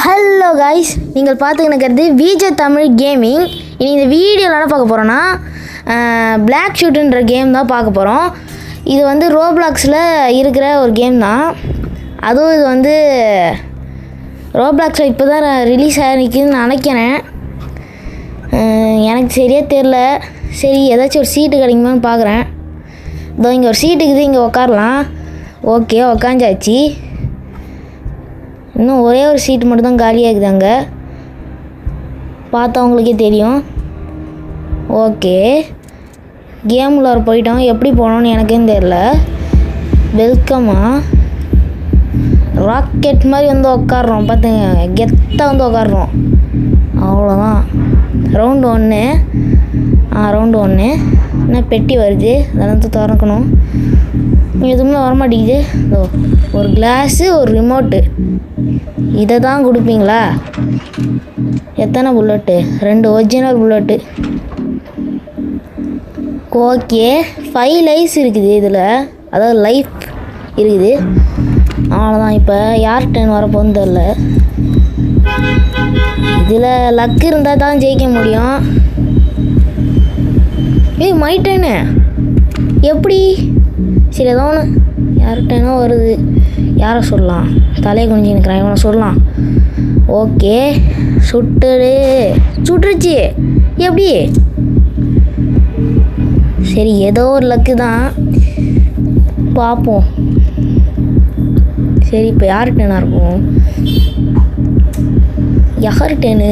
Hello guys, நீங்கள் பார்த்துக்கிட்டு Vijay Tamil gaming. இனி இந்த வீடியோவில் என்ன பார்க்க போகிறோன்னா பிளாக் ஷூட்டுன்ற கேம் தான் பார்க்க போகிறோம். இது வந்து ரோப்ளாக்ஸில் இருக்கிற ஒரு கேம் தான். அதுவும் இது வந்து ரோப்ளாக்ஸில் இப்போ தான் ரிலீஸ் ஆகிருக்குன்னு நினைக்கிறேன். எனக்கு சரியாக தெரில. சரி, ஏதாச்சும் ஒரு சீட்டு கிடைக்குமான்னு பார்க்குறேன். இதோ இங்கே ஒரு சீட்டு இருக்குது, இங்கே உக்காரலாம். ஓகே, உக்காந்தாச்சு. இன்னும் ஒரே ஒரு சீட்டு மட்டும் தான் காலியாக இருக்குது அங்கே, பார்த்தா உங்களுக்கே தெரியும். ஓகே, கேமுள்ள போயிட்டோம். எப்படி போனோன்னு எனக்கும் தெரில. வெல்கம்மா ராக்கெட் மாதிரி வந்து உட்காடுறோம். பார்த்துங்க, கெத்தாக வந்து உட்காடுறோம். அவ்வளோதான். ரவுண்டு 1. ரவுண்டு 1. என்ன பெட்டி வருது, அதெல்லாம் திறக்கணும். எதுவுமே வரமாட்டேங்குது. ஒரு கிளாஸு, ஒரு ரிமோட்டு, இதை தான் கொடுப்பீங்களா? எத்தனை bullet? 2 original bullet. Okay, 5 lifes இருக்குது இதில், அதாவது லைஃப் இருக்குது. அவ்வளோதான். இப்போ யார் டர்ன் வரப்போன்னு தெரில. இதில் லக்கு இருந்தால் தான் ஜெயிக்க முடியும். மை டர்னு எப்படி? சரி, ஏதோ ஒன்று. யார்கிட்டனோ வருது. யாரை சொல்லலாம்? தலையை குனிஞ்சு நிற்கிறான், இவனை சொல்லலாம். ஓகே, சுட்டுருச்சு. எப்படி? சரி, ஏதோ ஒரு லக்கு தான், பார்ப்போம். சரி, இப்போ யார் டேனாக இருக்கும்? யார் டேனு?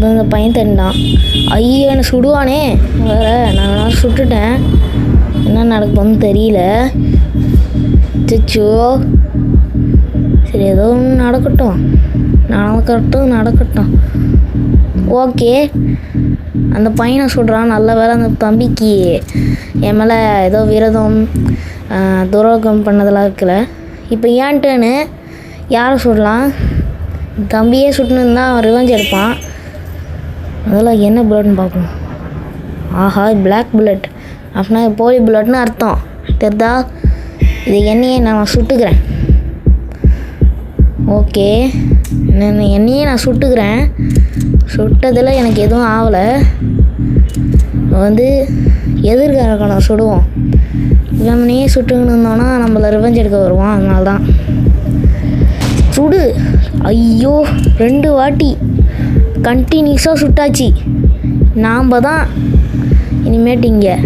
இந்த பையன் டேன் தான். ஐயோ, என்னை சுடுவானே வேறு. நான் சுட்டுட்டேன். என்ன நடக்குதுன்னு தெரியல. சச்சோ, சரி, ஏதோ ஒன்று நடக்கட்டும். ஓகே, அந்த பையனை சொல்கிறான். நல்ல வேலை அந்த தம்பிக்கு என் மேலே ஏதோ விரதம் துரோகம் பண்ணதெல்லாம் இருக்கல. இப்போ ஏன்ட்டுன்னு யாரை சுடலாம்? தம்பியே சுட்டுன்னு தான் அவன் ரிவெஞ்ச் எடுப்பான். அதெல்லாம் என்ன புல்லட்னு பார்க்கணும். ஆஹா, பிளாக் புல்லட் அப்படின்னா போலி புல்லட்னு அர்த்தம் தெரிதா? இது என்னையே நான் சுட்டுக்கிறேன். ஓகே, என்னையே நான் சுட்டுக்கிறேன். சுட்டதில் எனக்கு எதுவும் ஆகலை. வந்து எதிர்கால நான் சுடுவோம். இவனையே சுட்டுக்கின்னு இருந்தோன்னா நம்மளை ரிவெஞ்ச் எடுக்க வருவான். அதனால தான் சுடு. ஐயோ, 2 வாட்டி கண்டினியூஸாக சுட்டாச்சு. நாம் தான் இனிமேட்டு இங்கே.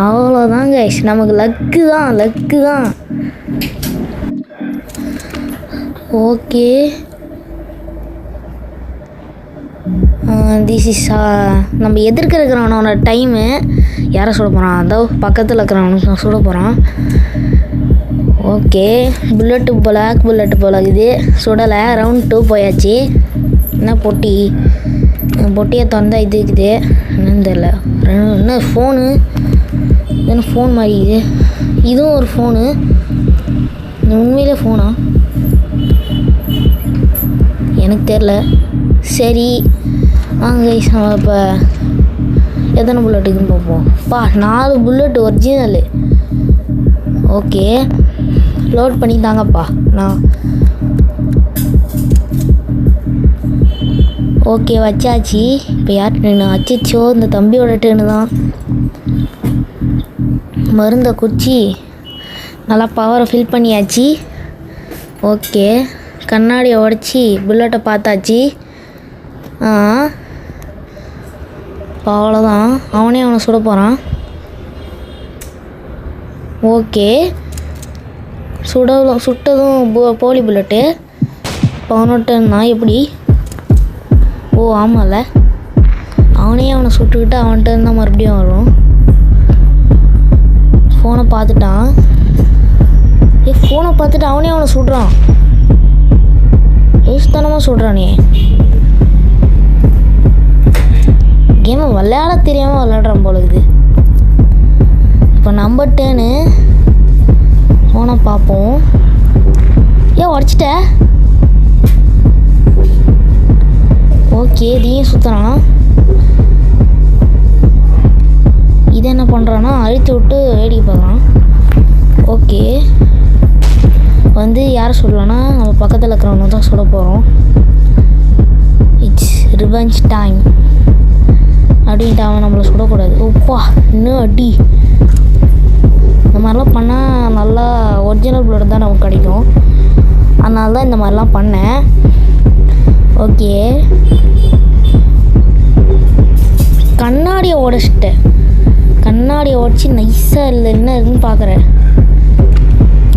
அவ்வளோதாங்க, நமக்கு லக்கு தான். ஓகே, திஸ் இஸ் நம்ம எதிர்க்க இருக்கிறவனோட டைமு. யாரை சுட போகிறான்? அதோ பக்கத்தில் இருக்கிறவனுக்கு நான் சுட போகிறான். ஓகே, பிளாக் புல்லட்டு போல இது சுடலை. ரவுண்ட் 2 போயாச்சு. என்ன பொட்டியை திறந்தா இது இருக்குது, என்னன்னு தெரில. என்ன ஃபோனு? என்ன ஃபோன் மாதிரி இது? இதுவும் ஒரு ஃபோனு. உண்மையிலே ஃபோனா? எனக்கு தெரில. சரி வாங்க, நம்ம இப்போ எத்தனை புல்லட்டுக்குன்னு பார்ப்போம். 4 புல்லட்டு ஒரிஜினலு. ஓகே, லோட் பண்ணி தாங்கப்பா. நான் ஓகே வச்சாச்சு. இப்போ யார் டேனு? அச்சோ, இந்த தம்பியோட டேனு தான். மருந்தை குச்சி நல்லா பவரை ஃபில் பண்ணியாச்சு. ஓகே, கண்ணாடியை உடச்சி புல்லட்டை பார்த்தாச்சு. அவ்வளோதான். அவனை சுட போகிறான். ஓகே, சுட்டதும் போலி புல்லட்டு. இப்போ அவனோட்டன்னா எப்படி? ஓ ஆமாம்ல, அவனை சுட்டுக்கிட்டு அவன்கிட்ட இருந்தால் மறுபடியும் வரும். ஃபோனை பார்த்துட்டான். ஃபோனை பார்த்துட்டு அவனை சுடுறான். யூஸ்தனமாக சுடுறானே. கேமை விளையாட தெரியாமல் விளையாடுறான் போல இருக்குது. இப்போ நம்ம டேனு. ஃபோனை பார்ப்போம். உடச்சிட்ட? ஓகே, இதையும் சுற்றுறான். இதை என்ன பண்ணுறான்னா அழுத்தி விட்டு வேடிக்கை பார்க்குறான். ஓகே, வந்து யாரை சொல்லலாம்னா நம்ம பக்கத்தில் இருக்கிறவங்க தான் சொல்ல போகிறோம். இட்ஸ் ரிவெஞ்ச் டைம் அப்படின்ட்டு அவன் நம்மளை சுடக்கூடாது. ஓப்பா இன்னும் அடி. இந்த மாதிரிலாம் பண்ணால் நல்லா ஒரிஜினல் ப்ளட் தான் நமக்கு கிடைக்கும். அதனால தான் இந்த மாதிரிலாம் பண்ணேன். ஓகே, கண்ணாடியை உடச்சிட்டேன். கண்ணாடியை உடச்சி நைஸாக இல்லை என்ன இருக்குன்னு பார்க்குறேன்.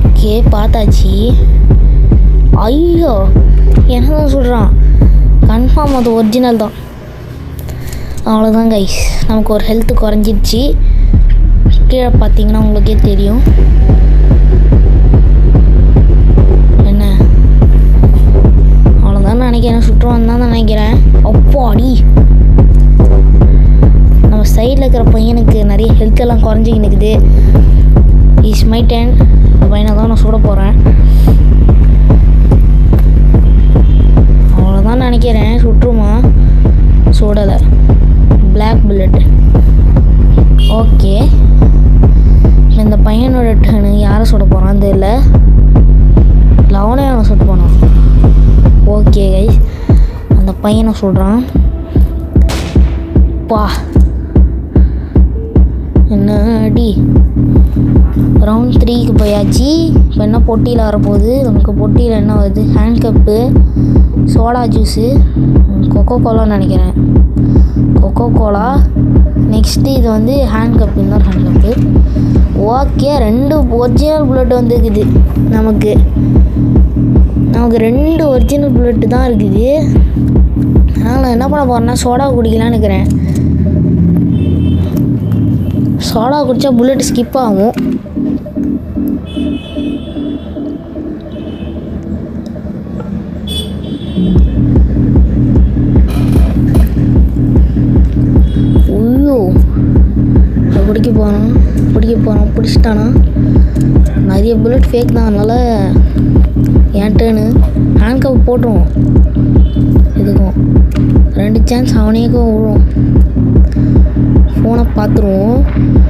ஓகே, பார்த்தாச்சு. ஐயோ என்ன தான் சொல்கிறான், கன்ஃபார்ம் அது ஒரிஜினல் தான். அவ்வளோதான் கைஸ், நமக்கு ஒரு ஹெல்த்து குறைஞ்சிடுச்சு. கீழே பார்த்தீங்கன்னா உங்களுக்கே தெரியும். என்ன அவ்வளோதான் நினைக்கிறேன், சுற்றுவான்னு தான் நினைக்கிறேன். அப்பாடி, நம்ம சைடில் இருக்கிற பையனுக்கு நிறைய ஹெல்த்தெல்லாம் குறைஞ்சிக்கினுக்குது. Is my turn. அந்த பையனை தான் நான் சுட போகிறேன். அவ்வளோதான் நினைக்கிறேன். சுற்றுமா? சுடலை. Black bullet. ஓகே, இந்த பையனோட டர்னு. யாரை சுட போகிறான் தெரியல. அவனே அவனை சுட்டு போனான். ஓகே கைஸ், அந்த பையனை சுடுறான். பா என்ன அடி. ரவுண்ட் 3க்கு போயாச்சு. இப்போ என்ன பொட்டியில் வரப்போகுது நமக்கு. பொட்டியில் என்ன வருது? Hand cup, soda juice, coca கோலான்னு நினைக்கிறேன். Coca cola. நெக்ஸ்ட்டு இது வந்து ஹேண்ட் கப்பு. இன்னொரு hand cup. Okay, 2 original bullet வந்துருக்குது நமக்கு. 2 ஒரிஜினல் புல்லட்டு தான் இருக்குது. அதனால் நான் என்ன பண்ண போகிறேன்னா சோடா குடிக்கலான்னு இருக்கிறேன். சோடா குடித்தா புல்லட் ஸ்கிப் ஆகும். ஐயோ, பிடிக்க போகிறோம். பிடிச்சிட்டானா? நிறைய புல்லட் ஃபேக் தான். அதனால் என் டேர்னு. ஹேண்ட் கப் போட்டுருவோம். இதுக்கும் 2 சான்ஸ் அவனேக்கும் விழும். ஃபோனை பார்த்துருவோம்.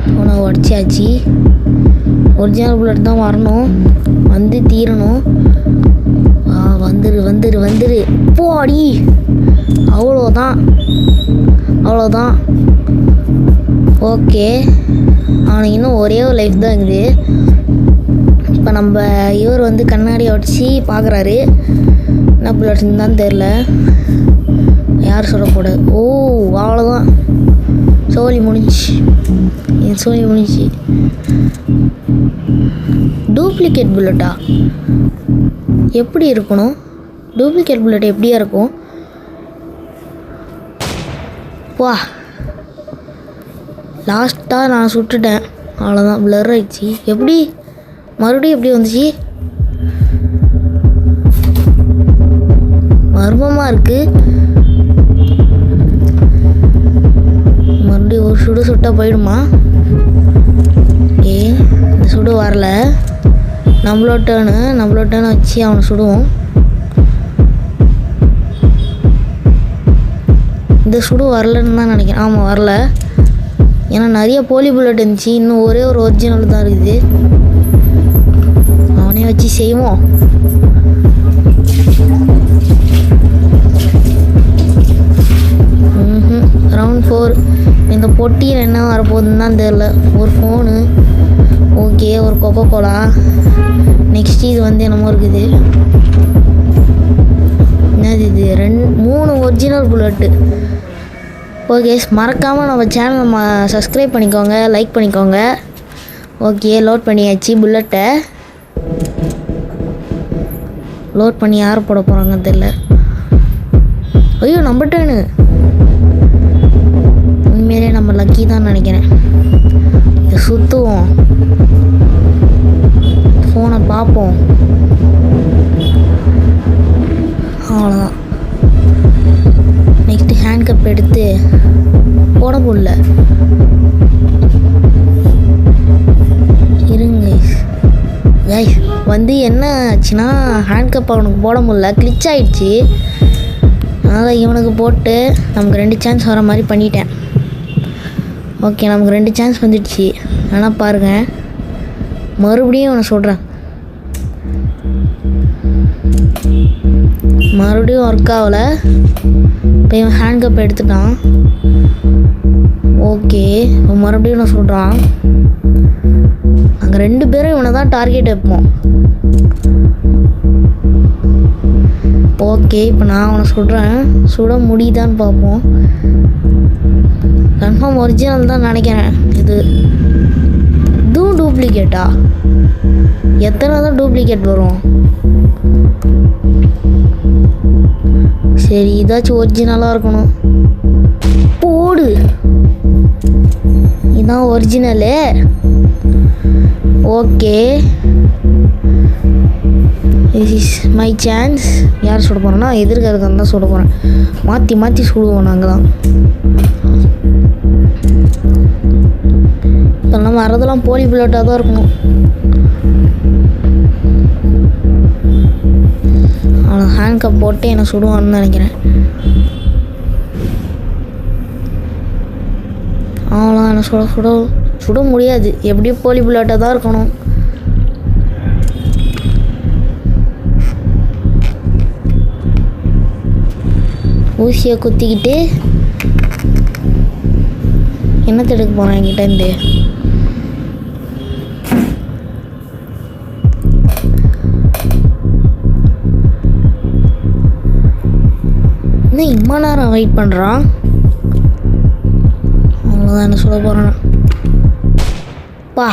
ஃபோனை உடச்சாச்சு. ஒரிஜினல் புல்லட் தான் வரணும், வந்து தீரணும். வந்துரு போடி. அவ்வளோதான். ஓகே, அவனுக்கு இன்னும் ஒரே ஒரு லைஃப் தான் இருக்குது. இப்போ நம்ம இவர் வந்து கண்ணாடியை உடச்சி பார்க்குறாரு. என்ன புல்லட்ஸ்ன்னு தான் தெரில. யார் சொல்லக்கூடாது. ஓ அவ்வளோதான், சோலி முடிஞ்சிச்சு. டூப்ளிகேட் புல்லட்டா? எப்படி இருக்கணும்? டூப்ளிகேட் புல்லட் எப்படியா இருக்கும்? வா, லாஸ்ட்டாக நான் சுட்டுட்டேன். அவ்வளோதான், ப்ளர் ஆயிடுச்சு. எப்படி மறுபடியும் எப்படி வந்துச்சு? மர்மமாக இருக்குது. மறுபடியும் ஒரு சுடு சுட்டால் போயிடுமா? இந்த சுடு வரல. நம்மளோட டேர்னு வச்சு அவனை சுடுவோம். இந்த சுடு வரலன்னு தான் நினைக்கிறேன். ஆமாம், வரல. ஏன்னா நிறைய போலி புல்லட் இருந்துச்சு. இன்னும் ஒரே ஒரு ஒரிஜினல் தான் இருக்குது. அவனே வச்சு செய்வோம். ரவுண்ட் 4. இந்த பொட்டியில் என்ன வரப்போகுதுன்னு தான் தெரில. ஒரு ஃபோனு. ஓகே, ஒரு கொக்கோ கோலா. நெக்ஸ்ட் இது வந்து என்னமோ இருக்குது. என்னது இது? 3 ஒரிஜினல் புல்லட்டு. ஓகே, மறக்காமல் நம்ம சேனலை சப்ஸ்கிரைப் பண்ணிக்கோங்க, லைக் பண்ணிக்கோங்க. ஓகே, லோட் பண்ணியாச்சு புல்லட்டை. லோட் பண்ணி யார் போட போகிறாங்கன்னு தெரில. ஐயோ, நம்ம டேர்னு. உண்மையிலே நம்ம லக்கி தான் நினைக்கிறேன். இதை சுற்றுவோம். ஃபோனை பார்ப்போம். அவ்வளோதான். நெக்ஸ்ட்டு ஹேண்ட் கப் எடுத்து போட முடியல. இருங்க கைஸ், வந்து என்ன ஆச்சுன்னா ஹேண்ட் கப் அவனுக்கு போட முடியல, கிளிச் ஆகிடுச்சு. அதனால் இவனுக்கு போட்டு நமக்கு 2 சான்ஸ் வர மாதிரி பண்ணிட்டேன். ஓகே, நமக்கு 2 சான்ஸ் வந்துடுச்சு. ஆனால் பாருங்கள், மறுபடியும் அவனை சொல்கிறேன். மறுபடியும் ஒர்க் ஆகலை. இப்போ இவன் ஹேண்ட் கப் எடுத்துட்டான். ஓகே, இப்போ மறுபடியும் நான் சொல்கிறான். நாங்கள் 2 பேரும் இவனை தான் டார்கெட் வைப்போம். ஓகே, இப்போ நான் அவனை சுடுறேன். சுட முடியுதான்னு பார்ப்போம். கன்ஃபார்ம் ஒரிஜினல் தான் நினைக்கிறேன். இதுவும் டூப்ளிகேட்டா? எத்தனை தான் டூப்ளிகேட் வரும்? சரி, இதாச்சும் ஒரிஜினலாக இருக்கணும். போடு, இதுதான் original. Okay, this is my chance. யார் சுட போகிறேன்னா எதிர்க்க இருக்கான்னு தான் சுட போகிறேன். மாற்றி மாற்றி சுடுவோம் நாங்கள் தான். இப்போ நம்ம வரதெல்லாம் போலி பிளேட்டாக தான் இருக்கணும். அவனை ஹேண்ட் கப் போட்டு என்னை சுடுவான்னு நினைக்கிறேன். அவங்களாம் என்னை சுட முடியாது. எப்படியும் போலி பிளேட்டாக தான் இருக்கணும். ஊசியை குத்திக்கிட்டு என்னத்தை எடுக்க போகிறேன் என்கிட்டேருந்து? இன்னும் இம்மா நேரம் வெயிட் பண்ணுறான். அவ்வளோதான் என்ன சொல்ல போகிறேன். பா,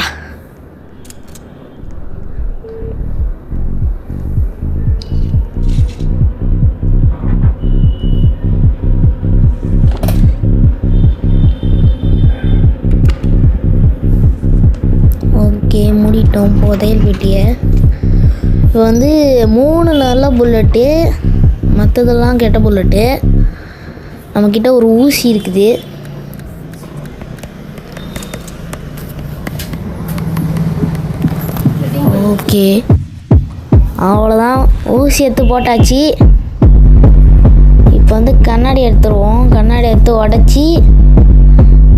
ஓகே, மூடிட்டோம் புதையல் பெட்டியை. இப்போ வந்து 3 நல்ல புல்லட்டு, மற்றதெல்லாம் கெட்ட புல்லட்டு. நம்மக்கிட்ட ஒரு ஊசி இருக்குது. ஓகே, அவ்வளோதான். ஊசி எடுத்து போட்டாச்சு. இப்போ வந்து கண்ணாடி எடுத்துருவோம். கண்ணாடி எடுத்து உடச்சி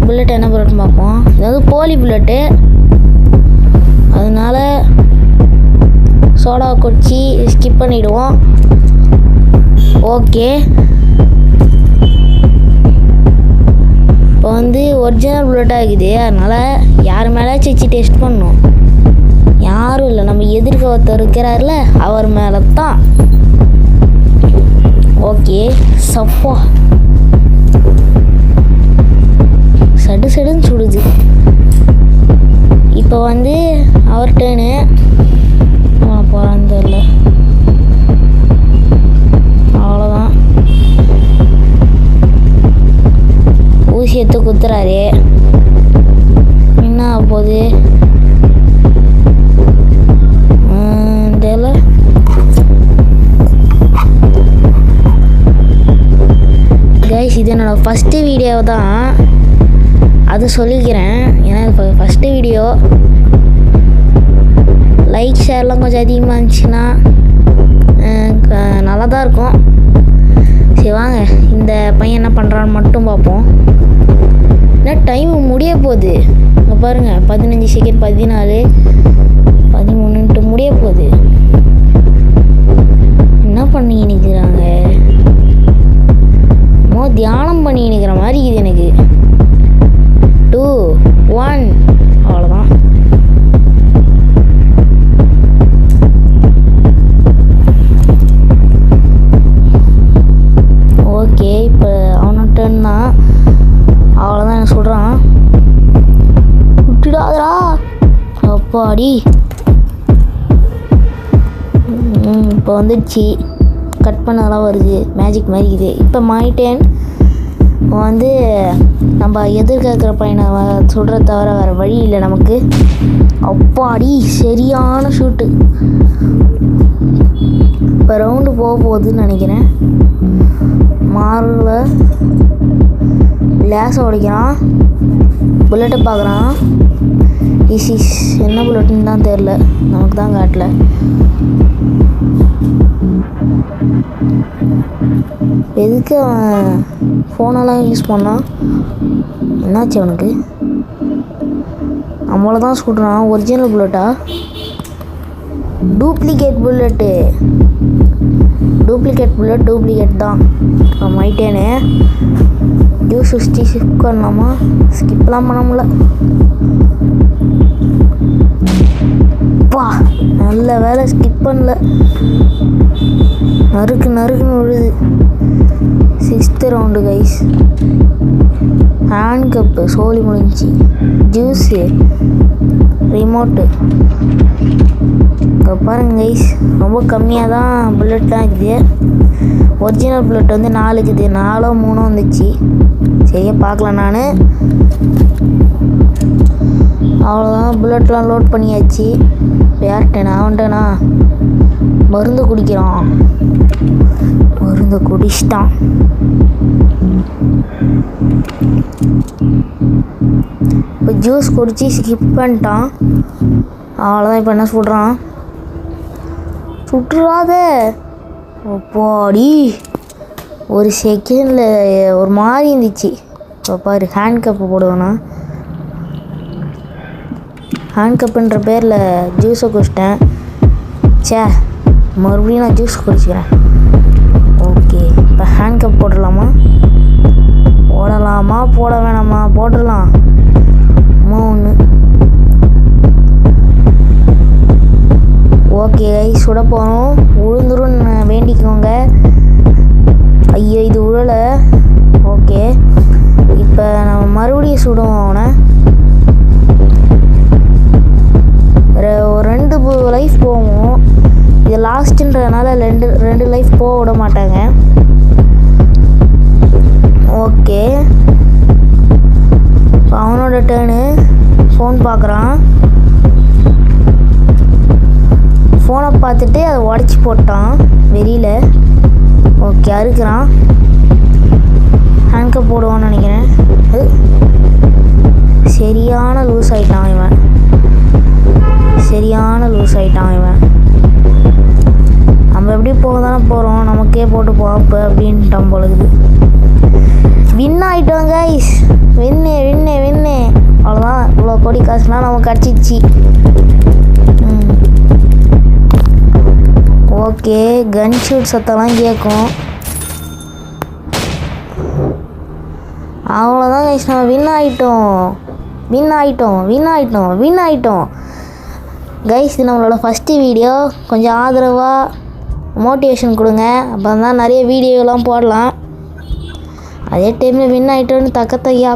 புல்லட் என்ன புல்லட்னு பார்ப்போம். அதாவது போலி புல்லட்டு, அதனால சோடாவை குடிச்சு ஸ்கிப் பண்ணிவிடுவோம். ஓகே, இப்போ வந்து ஒரிஜினல் புல்லட்டாக இருக்குது. அதனால் யார் மேலேயாச்சும் வச்சு டெஸ்ட் பண்ணணும். யாரும் இல்லை, நம்ம எதிர்க்க ஒருத்தர் இருக்கிறார்ல அவர் மேலே தான். ஓகே, சப்போ சடு சடுன்னு சுடுது. இப்போ வந்து அவர் டேனு போகிறான்னு தெரியல. அவ்வளோதான், ஊசி எடுத்து குத்துறாரு. என்ன ஆகுது தெரியல. கைஸ், இது என்னோடய ஃபஸ்ட்டு வீடியோ தான், அது சொல்லிக்கிறேன். ஏன்னா இப்போ ஃபஸ்ட்டு வீடியோ. லைக் ஷேர்லாம் கொஞ்சம் அதிகமாக இருந்துச்சுன்னா நல்லா தான் இருக்கும். சரி வாங்க, இந்த பையன் என்ன பண்ணுறான்னு மட்டும் பார்ப்போம். ஏன்னா டைம் முடிய போகுது. இங்கே பாருங்கள், 15 செகண்ட், 14, 13 முடிய போகுது. என்ன பண்ணி நிற்கிறாங்க? தியானம் பண்ணி நிற்கிற மாதிரி இது எனக்கு. 2, 1, அவ்வளோதான். ஓகே, இப்போ அவனோட டர்ன் தான். அவ்வளோதான் என்ன சொல்கிறான். விட்டுடாதரா அப்பாடி. இப்போ வந்துடுச்சு. கட் பண்ணதெல்லாம் வருது, மேஜிக் மாதிரி இது. இப்போ மாறிட்டேன். வந்து நம்ம எதிர்க்க இருக்கிற பையனை சுடுற தவிர வேறு வழி இல்லை நமக்கு. அப்பாடி, சரியான ஷூட்டு. இப்போ ரவுண்டு போக போகுதுன்னு நினைக்கிறேன். மாரில் லேஸை உடைக்கிறான். புல்லட்டை பார்க்குறான். இஸ் என்ன புல்லட்டுன்னு தான் தெரில, நமக்கு தான் காட்டல. எதுக்கு அவன் ஃபோனெல்லாம் யூஸ் பண்ணான்? என்னாச்சு அவனுக்கு? நம்மளை தான் சுடுறான். ஒரிஜினல் புல்லட்டா? Duplicate bullet. Duplicate bullet duplicate தான். மைட்டேனு ஜூஸ் ஸ்கிப் பண்ணலாமா? ஸ்கிப்லாம் பண்ண முடியல. நல்ல வேலை ஸ்கிப் பண்ணல. நறுக்குன்னு விழுது. 6th round guys. Hand cup சோலி முடிஞ்சி. Juice remote. இப்போ பாருங்க கைஸ், ரொம்ப கம்மியாக தான் புல்லட்லாம் இருக்குது. ஒரிஜினல் புல்லட் வந்து 4 இருக்குது. 4 3 வந்துச்சு. சரியாக பார்க்கல நான். அவ்வளோதான், புல்லட்லாம் லோட் பண்ணியாச்சு. யார்கிட்டனா அவன்ட்டனா மருந்து குடிக்கிறான். மருந்து குடிச்சிட்டான். இப்போ ஜூஸ் குடிச்சு ஸ்கிப் பண்ணிட்டான். அவ்வளோதான். இப்போ என்ன சுடுறான்? சுட்டுறாத பாடி. ஒரு செகண்டில் ஒரு மாதிரி இருந்துச்சு. இப்போ பாரு, ஹேண்ட் கப்பு போடுவேண்ணா. ஹேண்ட் கப்புன்ற பேரில் ஜூஸை குடிச்சிட்டேன். மறுபடியும் நான் ஜூஸ் குடிச்சிக்கிறேன். ஓகே, இப்போ ஹேண்ட் கப் போடலாமா போட வேணாமா? போட்டுடலாம். அம்மா ஒன்று. ஓகே, சுட போகிறோம். உளுந்துருன்னு வேண்டிக்கோங்க. ஐயோ, இது உழலை. ஓகே, இப்போ நம்ம மறுபடியும் சுடுவோம் அவனை. ஒரு 2 லைஃப் போவோம். இது லாஸ்ட்டுன்றதுனால 2 லைஃப் போக விட மாட்டாங்க. ஓகே, இப்போ அவனோட டேர்னு. ஃபோன் பார்க்குறான். ஃபோனை பார்த்துட்டு அதை உடச்சி போட்டான் வெளியில். ஓகே, அறுக்கிறான். ஹேண்ட் கப் போடுவான்னு நினைக்கிறேன். சரியான லூஸ் ஆகிட்டான் இவன். நம்ம எப்படி போக தானே போகிறோம், நமக்கே போட்டு போப்பு அப்படின்ட்டான் பொழுது. வின் ஆகிட்டோம் கைஸ். வின்னு. அவ்வளோதான். இவ்வளோ கோடி காசுலாம் நமக்கு கிடச்சிச்சு. ஓகே, கன் ஷூட் சத்தம்லாம் கேட்கும். அவ்வளோதான் கைஸ், நம்ம வின் ஆகிட்டோம். கைஸ், இது நம்மளோட ஃபஸ்ட்டு வீடியோ. கொஞ்சம் ஆதரவாக மோட்டிவேஷன் கொடுங்க. அப்போ தான் நிறைய வீடியோலாம் போடலாம். அதே டைமில் வின் ஆகிட்டோன்னு தக்கத்தையா